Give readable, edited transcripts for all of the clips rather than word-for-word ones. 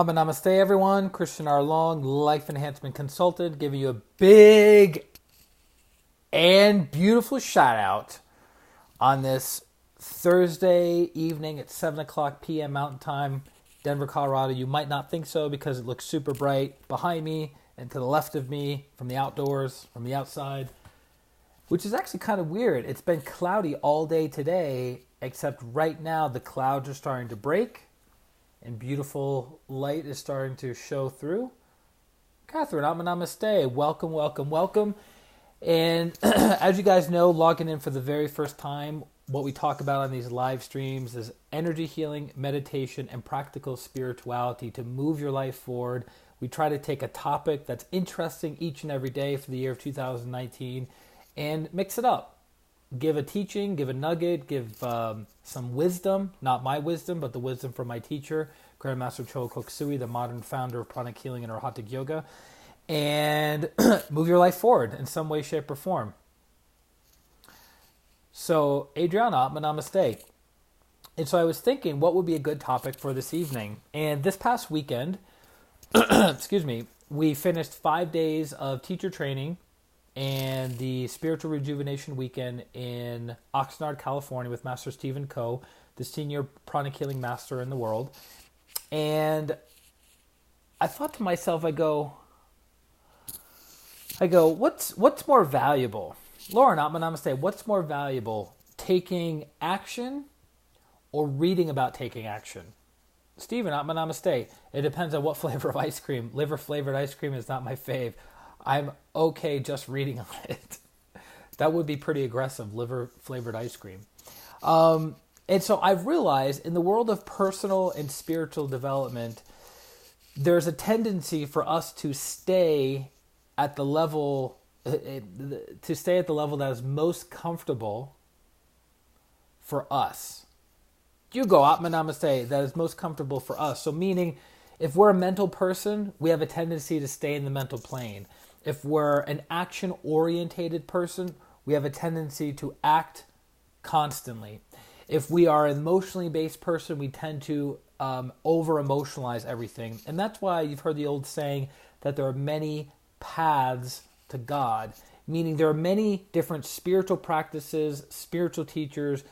Namaste, everyone. ChristianRLong, Life Enhancement Consultant, giving you a big and beautiful shout out on this Thursday evening at 7 o'clock p.m. Mountain Time, Denver, Colorado. You might not think so because it looks super bright behind me and to the left of me from the outdoors, from the outside, which is actually kind of weird. It's been cloudy all day today, except right now the clouds are starting to break and beautiful light is starting to show through. Catherine, namaste. Welcome, welcome, welcome. And as you guys know, logging in for the very first time, what we talk about on these live streams is energy healing, meditation, and practical spirituality to move your life forward. We try to take a topic that's interesting each and every day for the year of 2019 and mix it up. Give a teaching, give a nugget, give some wisdom, not my wisdom, but the wisdom from my teacher, Grandmaster Choa Sui, the modern founder of pranic healing and Arhatic yoga, and move your life forward in some way, shape, or form. So, Adriana, namaste. And so I was thinking, what would be a good topic for this evening? And this past weekend, we finished 5 days of teacher training and the Spiritual Rejuvenation Weekend in Oxnard, California with Master Stephen Coe, the senior pranic healing master in the world. And I thought to myself, I go, what's more valuable? Lauren, namaste, what's more valuable, taking action or reading about taking action? Stephen, namaste, it depends on what flavor of ice cream. Liver flavored ice cream is not my fave. I'm okay just reading on it. That would be pretty aggressive, liver-flavored ice cream. And so I've realized in the world of personal and spiritual development, there's a tendency for us to stay at the level that is most comfortable for us. You go, Atma Namaste, that is most comfortable for us. So meaning, if we're a mental person, we have a tendency to stay in the mental plane. If we're an action-orientated person, we have a tendency to act constantly. If we are an emotionally based person, we tend to over-emotionalize everything. And that's why you've heard the old saying that there are many paths to God, meaning there are many different spiritual practices, spiritual teachers,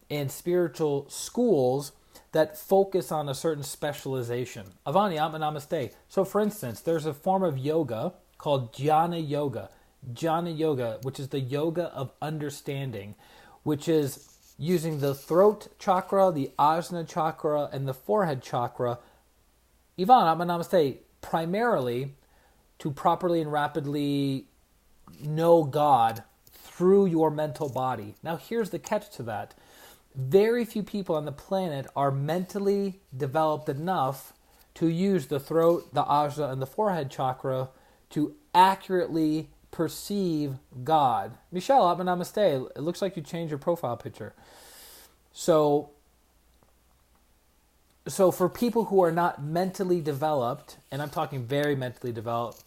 and spiritual schools that focus on a certain specialization. Avani, Atma Namaste. So for instance, there's a form of yoga called Jnana Yoga. Jnana Yoga, which is the yoga of understanding, which is using the throat chakra, the ajna chakra, and the forehead chakra, Ivan, Atma Namaste, primarily to properly and rapidly know God through your mental body. Now here's the catch to that. Very few people on the planet are mentally developed enough to use the throat, the ajna, and the forehead chakra to accurately perceive God. Michelle, Atma Namaste. It looks like you changed your profile picture. So for people who are not mentally developed, and I'm talking very mentally developed,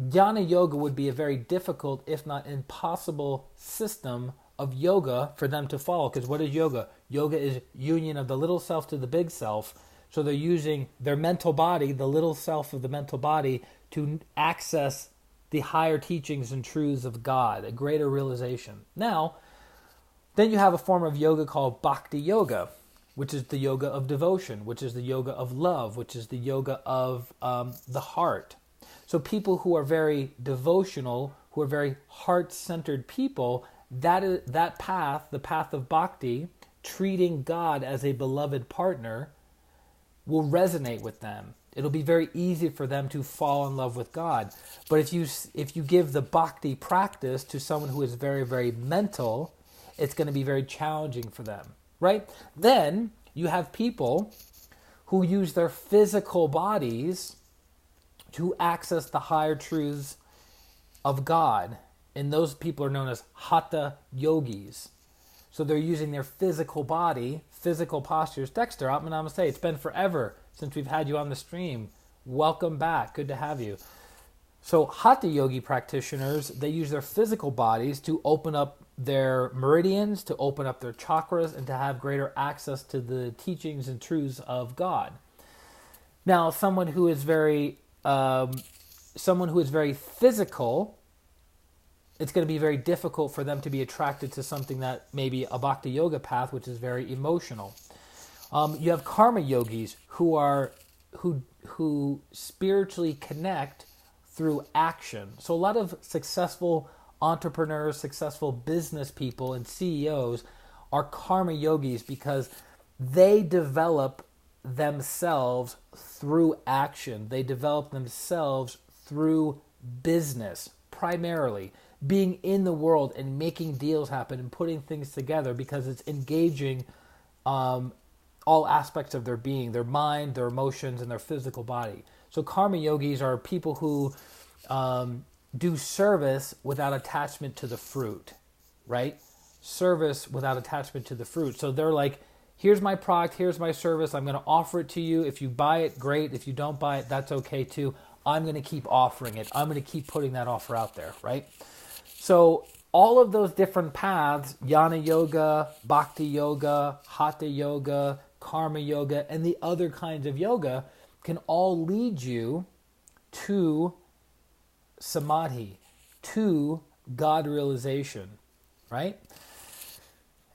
Jnana Yoga would be a very difficult, if not impossible, system of yoga for them to follow. Because what is yoga? Yoga is union of the little self to the big self. So they're using their mental body, the little self of the mental body, to access the higher teachings and truths of God, a greater realization. Now, then you have a form of yoga called Bhakti Yoga, which is the yoga of devotion, which is the yoga of love, which is the yoga of the heart. So people who are very devotional, who are very heart-centered people, that path, the path of bhakti, treating God as a beloved partner, will resonate with them. It'll be very easy for them to fall in love with God. But if you give the bhakti practice to someone who is very, very mental, it's going to be very challenging for them, right? Then you have people who use their physical bodies to access the higher truths of God. And those people are known as hatha yogis. So they're using their physical body, physical postures. Dexter, Atma Namaste. It's been forever since we've had you on the stream. Welcome back. Good to have you. So hatha yogi practitioners, they use their physical bodies to open up their meridians, to open up their chakras, and to have greater access to the teachings and truths of God. Now, someone who is very physical, it's going to be very difficult for them to be attracted to something that maybe a bhakti yoga path, which is very emotional. You have karma yogis who spiritually connect through action. So a lot of successful entrepreneurs, successful business people, and CEOs are karma yogis because they develop themselves through action. They develop themselves through business, primarily being in the world and making deals happen and putting things together because it's engaging all aspects of their being, their mind, their emotions, and their physical body. So karma yogis are people who do service without attachment to the fruit, right? Service without attachment to the fruit. So they're like, here's my product, here's my service, I'm going to offer it to you. If you buy it, great. If you don't buy it, that's okay too. I'm going to keep offering it. I'm going to keep putting that offer out there, right? So all of those different paths, Jnana Yoga, Bhakti Yoga, Hatha Yoga, Karma Yoga, and the other kinds of yoga can all lead you to samadhi, to God realization, right?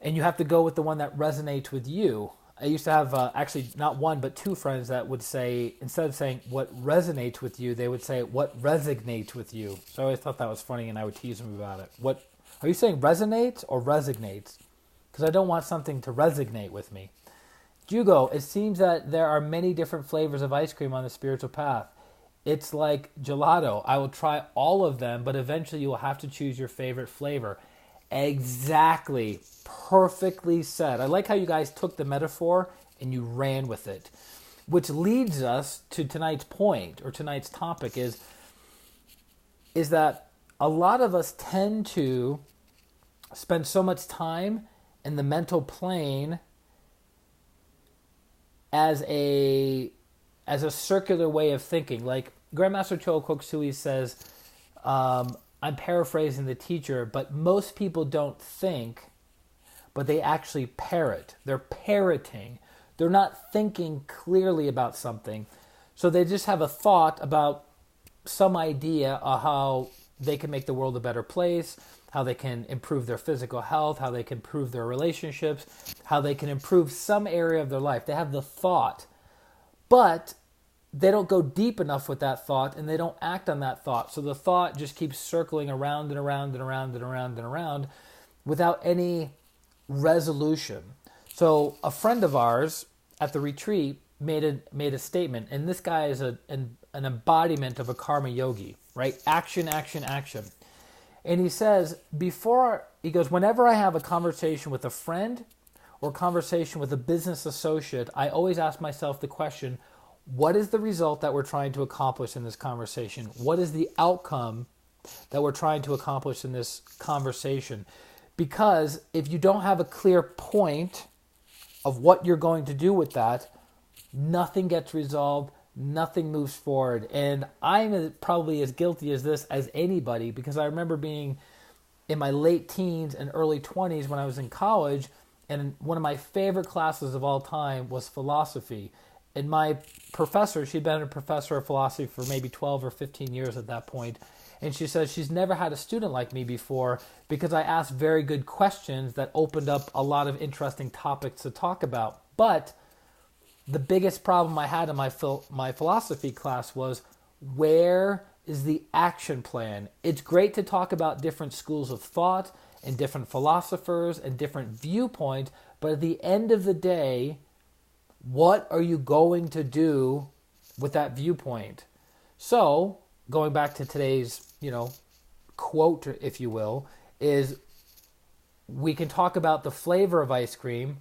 And you have to go with the one that resonates with you. I used to have actually not one but two friends that would say, instead of saying what resonates with you, they would say what resignates with you. So I always thought that was funny, and I would tease them about it. What are you saying, resonates or resignates? Because I don't want something to resonate with me. Jugo, it seems that there are many different flavors of ice cream on the spiritual path. It's like gelato. I will try all of them, but eventually you will have to choose your favorite flavor. Exactly. Perfectly said. I like how you guys took the metaphor and you ran with it. Which leads us to tonight's point, or tonight's topic is that a lot of us tend to spend so much time in the mental plane as a circular way of thinking. Like Grandmaster Chola Sui says, I'm paraphrasing the teacher, but most people don't think, but they actually parrot. They're parroting. They're not thinking clearly about something. So they just have a thought about some idea of how they can make the world a better place, how they can improve their physical health, how they can improve their relationships, how they can improve some area of their life. They have the thought, but they don't go deep enough with that thought, and they don't act on that thought. So the thought just keeps circling around and around and around and around and around without any resolution. So a friend of ours at the retreat made a statement, and this guy is an embodiment of a karma yogi, right? Action, action, action. And he says, whenever I have a conversation with a friend or conversation with a business associate, I always ask myself the question, what is the result that we're trying to accomplish in this conversation? What is the outcome that we're trying to accomplish in this conversation? Because if you don't have a clear point of what you're going to do with that, nothing gets resolved, nothing moves forward. And I'm probably as guilty as this as anybody, because I remember being in my late teens and early 20s when I was in college, and one of my favorite classes of all time was philosophy. And my professor, she'd been a professor of philosophy for maybe 12 or 15 years at that point, and she says she's never had a student like me before because I asked very good questions that opened up a lot of interesting topics to talk about. But the biggest problem I had in my philosophy class was, where is the action plan? It's great to talk about different schools of thought and different philosophers and different viewpoints, but at the end of the day, what are you going to do with that viewpoint? So, going back to today's, quote, if you will, is we can talk about the flavor of ice cream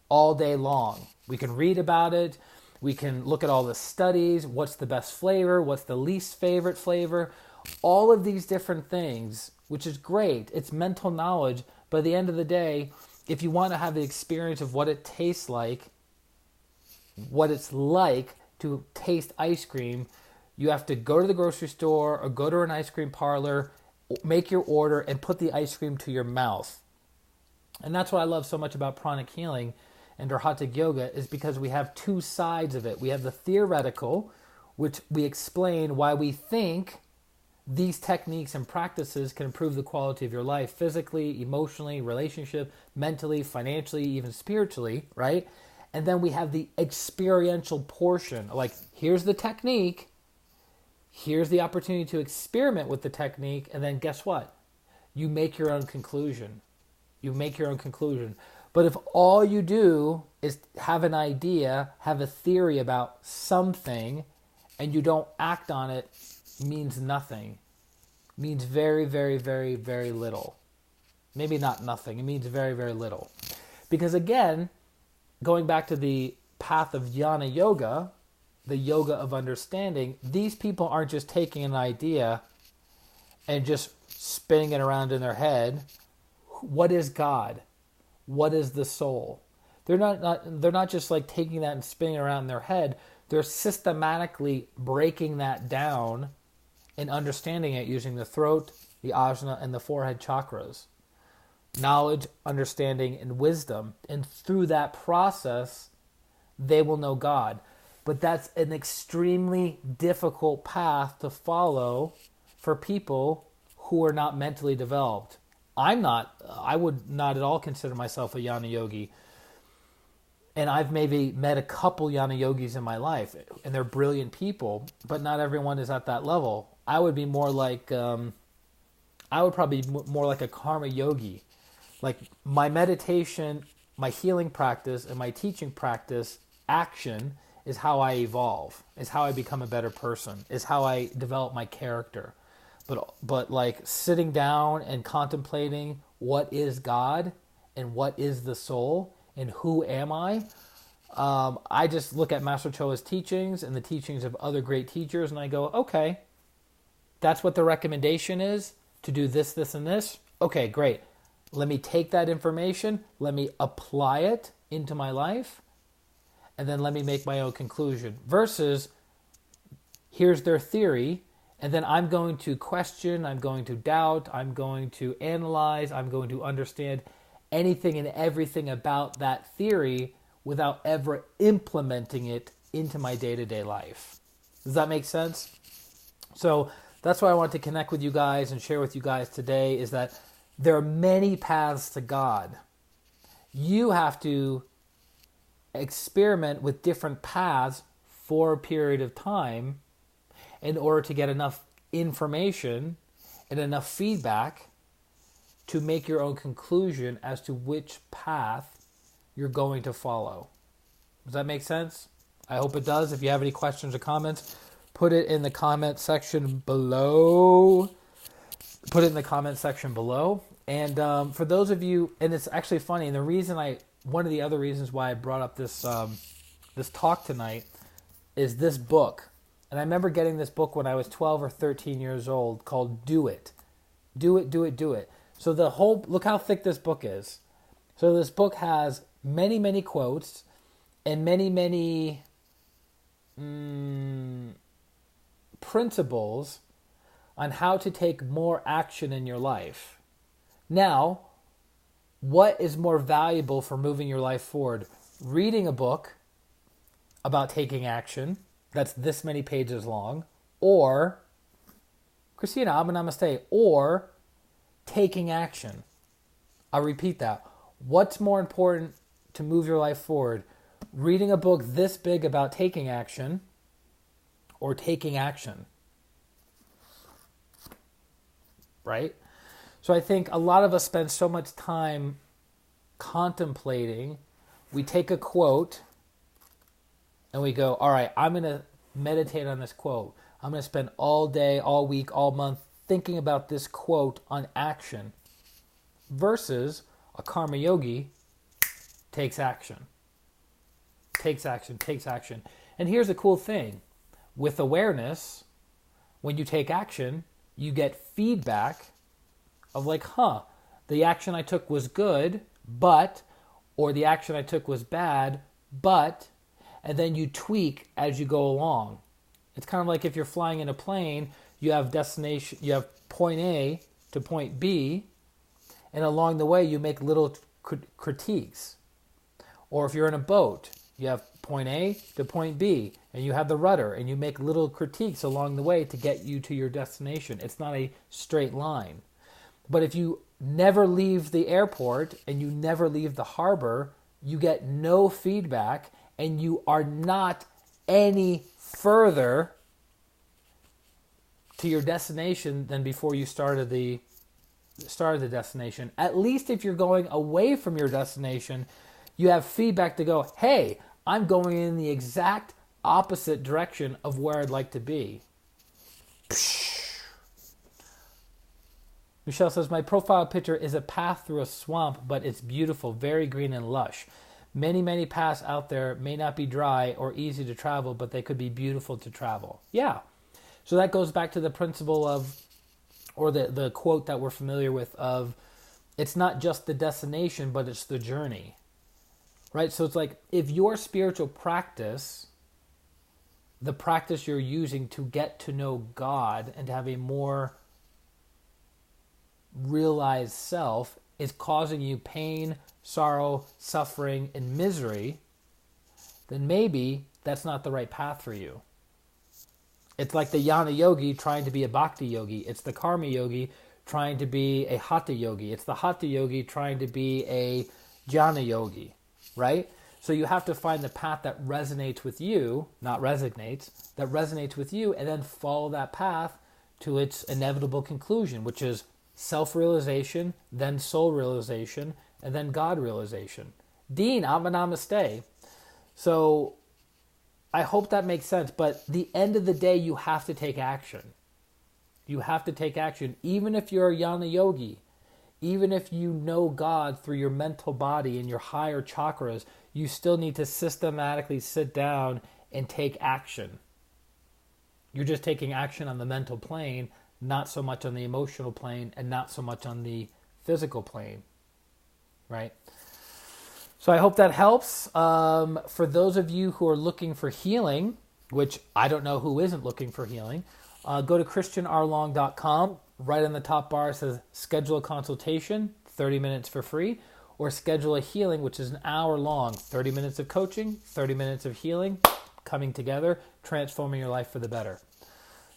all day long. We can read about it. We can look at all the studies. What's the best flavor? What's the least favorite flavor? All of these different things, which is great. It's mental knowledge. But at the end of the day, if you want to have the experience of what it tastes like, what it's like to taste ice cream, you have to go to the grocery store or go to an ice cream parlor, make your order, and put the ice cream to your mouth. And that's what I love so much about pranic healing, and our Hatha Yoga is because we have two sides of it. We have the theoretical, which we explain why we think these techniques and practices can improve the quality of your life physically, emotionally, relationship, mentally, financially, even spiritually, right? And then we have the experiential portion, like here's the technique, here's the opportunity to experiment with the technique, and then guess what? You make your own conclusion. You make your own conclusion. But if all you do is have an idea, have a theory about something, and you don't act on it, means nothing. Means very, very, very, very little. Maybe not nothing. It means very, very little. Because again, going back to the path of jnana yoga, the yoga of understanding, these people aren't just taking an idea and just spinning it around in their head. What is God? What is the soul? They're not just like taking that and spinning it around in their head. They're systematically breaking that down and understanding it using the throat, the ajna, and the forehead chakras. Knowledge, understanding, and wisdom. And through that process, they will know God. But that's an extremely difficult path to follow for people who are not mentally developed. I would not at all consider myself a jnana yogi. And I've maybe met a couple jnana yogis in my life, and they're brilliant people, but not everyone is at that level. I would be more like, probably be more like a karma yogi. Like my meditation, my healing practice, and my teaching practice, action, is how I evolve, is how I become a better person, is how I develop my character. But like sitting down and contemplating what is God and what is the soul and who am I just look at Master Choa's teachings and the teachings of other great teachers, and I go, okay, that's what the recommendation is, to do this, this, and this. Okay, great. Let me take that information, let me apply it into my life, and then let me make my own conclusion. Versus, here's their theory, and then I'm going to question, I'm going to doubt, I'm going to analyze, I'm going to understand anything and everything about that theory without ever implementing it into my day-to-day life. Does that make sense? So that's why I want to connect with you guys and share with you guys today, is that there are many paths to God. You have to experiment with different paths for a period of time in order to get enough information and enough feedback to make your own conclusion as to which path you're going to follow. Does that make sense? I hope it does. If you have any questions or comments, put it in the comment section below. And for those of you, and it's actually funny, and one of the other reasons why I brought up this this talk tonight is this book. And I remember getting this book when I was 12 or 13 years old, called Do It. Do It, Do It, Do It. So look how thick this book is. So this book has many, many quotes and many, many principles on how to take more action in your life. Now, what is more valuable for moving your life forward? Reading a book about taking action that's this many pages long, or, Christina, Abba Namaste, or taking action. I'll repeat that. What's more important to move your life forward? Reading a book this big about taking action, or taking action? Right? So I think a lot of us spend so much time contemplating. We take a quote and we go, all right, I'm going to meditate on this quote. I'm going to spend all day, all week, all month thinking about this quote on action. Versus a karma yogi takes action. Takes action, takes action. And here's the cool thing. With awareness, when you take action, you get feedback of like, the action I took was good, or the action I took was bad, and then you tweak as you go along. It's kind of like if you're flying in a plane, you have point A to point B, and along the way you make little critiques. Or if you're in a boat, you have point A to point B, and you have the rudder, and you make little critiques along the way to get you to your destination. It's not a straight line. But if you never leave the airport and you never leave the harbor, you get no feedback, and you are not any further to your destination than before you started the destination. At least if you're going away from your destination, you have feedback to go, hey, I'm going in the exact opposite direction of where I'd like to be. Michelle says, my profile picture is a path through a swamp, but it's beautiful, very green and lush. Many, many paths out there may not be dry or easy to travel, but they could be beautiful to travel. Yeah. So that goes back to the principle of, or the quote that we're familiar with of, it's not just the destination, but it's the journey. Right? So it's like, if your spiritual practice, the practice you're using to get to know God and to have a more realized self is causing you pain, sorrow, suffering, and misery, then maybe that's not the right path for you. It's like the Jnana Yogi trying to be a Bhakti Yogi. It's the Karma Yogi trying to be a Hatha Yogi. It's the Hatha Yogi trying to be a Jnana Yogi, right? So you have to find the path that resonates with you, not resignates, that resonates with you, and then follow that path to its inevitable conclusion, which is self-realization, then soul realization, and then God realization. Dean, Atma Namaste. So I hope that makes sense, but the end of the day, you have to take action. You have to take action, even if you're a Jnana Yogi, even if you know God through your mental body and your higher chakras, you still need to systematically sit down and take action. You're just taking action on the mental plane, not so much on the emotional plane, and not so much on the physical plane, right? So I hope that helps. For those of you who are looking for healing, which I don't know who isn't looking for healing, go to ChristianRLong.com. Right on the top bar it says schedule a consultation, 30 minutes for free, or schedule a healing, which is an hour long, 30 minutes of coaching, 30 minutes of healing, coming together, transforming your life for the better.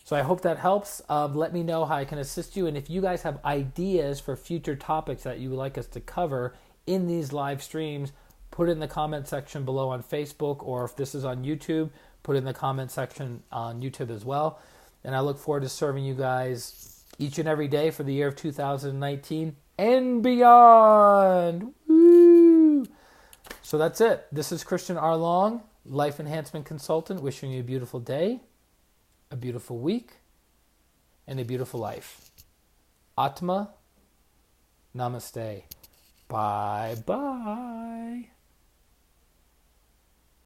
So I hope that helps. Let me know how I can assist you. And if you guys have ideas for future topics that you would like us to cover in these live streams, put it in the comment section below on Facebook, or if this is on YouTube, put it in the comment section on YouTube as well. And I look forward to serving you guys each and every day for the year of 2019 and beyond. Woo! So that's it. This is Christian R. Long, Life Enhancement Consultant, wishing you a beautiful day, a beautiful week, and a beautiful life. Atma Namaste. Bye-bye.